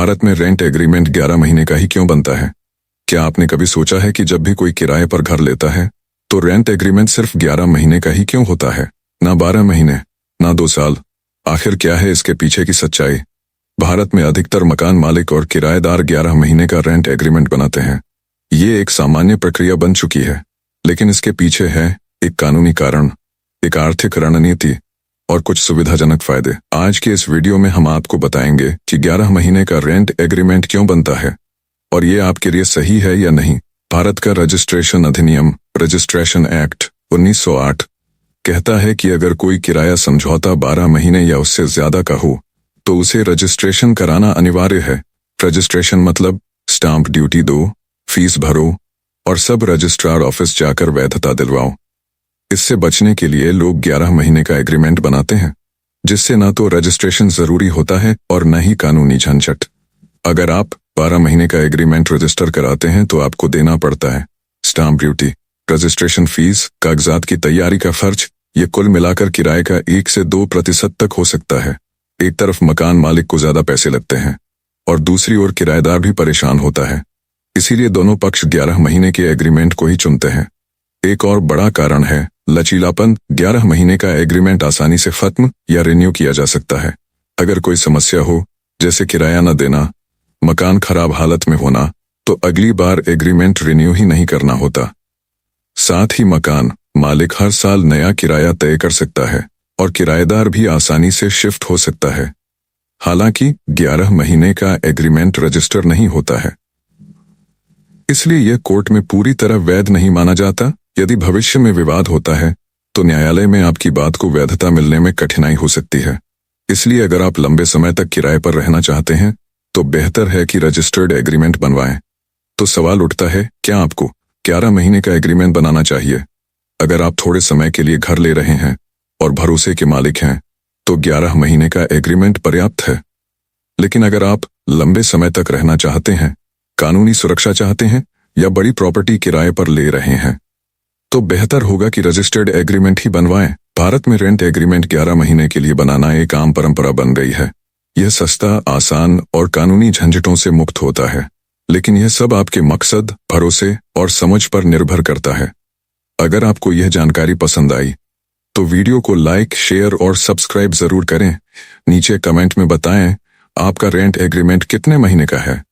भारत में rent agreement 11 महीने का ही क्यों बनता है? क्या आपने कभी सोचा है कि जब भी कोई किराए पर घर लेता है तो रेंट एग्रीमेंट सिर्फ 11 महीने का ही क्यों होता है, ना 12 महीने, ना 2 साल? आखिर क्या है इसके पीछे की सच्चाई? भारत में अधिकतर मकान मालिक और किराएदार 11 महीने का रेंट एग्रीमेंट बनाते हैं। ये एक सामान्य प्रक्रिया बन चुकी है, लेकिन इसके पीछे है एक कानूनी कारण, एक आर्थिक रणनीति और कुछ सुविधाजनक फायदे। आज के इस वीडियो में हम आपको बताएंगे कि 11 महीने का रेंट एग्रीमेंट क्यों बनता है और ये आपके लिए सही है या नहीं। भारत का रजिस्ट्रेशन अधिनियम रजिस्ट्रेशन एक्ट 1908 कहता है कि अगर कोई किराया समझौता 12 महीने या उससे ज्यादा का हो तो उसे रजिस्ट्रेशन कराना अनिवार्य है। रजिस्ट्रेशन मतलब स्टाम्प ड्यूटी दो, फीस भरो और सब रजिस्ट्रार ऑफिस जाकर वैधता दिलवाओ। इससे बचने के लिए लोग 11 महीने का एग्रीमेंट बनाते हैं, जिससे न तो रजिस्ट्रेशन जरूरी होता है और न ही कानूनी झंझट। अगर आप 12 महीने का एग्रीमेंट रजिस्टर कराते हैं तो आपको देना पड़ता है स्टाम्प ड्यूटी, रजिस्ट्रेशन फीस, कागजात की तैयारी का खर्च। ये कुल मिलाकर किराए का 1 से 2% तक हो सकता है। एक तरफ मकान मालिक को ज्यादा पैसे लगते हैं और दूसरी ओर किराएदार भी परेशान होता है। इसीलिए दोनों पक्ष 11 महीने के एग्रीमेंट को ही चुनते हैं। एक और बड़ा कारण है लचीलापन। 11 महीने का एग्रीमेंट आसानी से खत्म या रिन्यू किया जा सकता है। अगर कोई समस्या हो, जैसे किराया न देना, मकान खराब हालत में होना, तो अगली बार एग्रीमेंट रिन्यू ही नहीं करना होता। साथ ही मकान मालिक हर साल नया किराया तय कर सकता है और किराएदार भी आसानी से शिफ्ट हो सकता है। हालांकि 11 महीने का एग्रीमेंट रजिस्टर नहीं होता है, इसलिए यह कोर्ट में पूरी तरह वैध नहीं माना जाता। यदि भविष्य में विवाद होता है तो न्यायालय में आपकी बात को वैधता मिलने में कठिनाई हो सकती है। इसलिए अगर आप लंबे समय तक किराए पर रहना चाहते हैं तो बेहतर है कि रजिस्टर्ड एग्रीमेंट बनवाएं। तो सवाल उठता है, क्या आपको 11 महीने का एग्रीमेंट बनाना चाहिए? अगर आप थोड़े समय के लिए घर ले रहे हैं और भरोसे के मालिक हैं तो 11 महीने का एग्रीमेंट पर्याप्त है। लेकिन अगर आप लंबे समय तक रहना चाहते हैं, कानूनी सुरक्षा चाहते हैं या बड़ी प्रॉपर्टी किराए पर ले रहे हैं तो बेहतर होगा कि रजिस्टर्ड एग्रीमेंट ही बनवाएं। भारत में रेंट एग्रीमेंट 11 महीने के लिए बनाना एक आम परंपरा बन गई है। यह सस्ता, आसान और कानूनी झंझटों से मुक्त होता है, लेकिन यह सब आपके मकसद, भरोसे और समझ पर निर्भर करता है। अगर आपको यह जानकारी पसंद आई तो वीडियो को लाइक, शेयर और सब्सक्राइब जरूर करें। नीचे कमेंट में बताएं आपका रेंट एग्रीमेंट कितने महीने का है।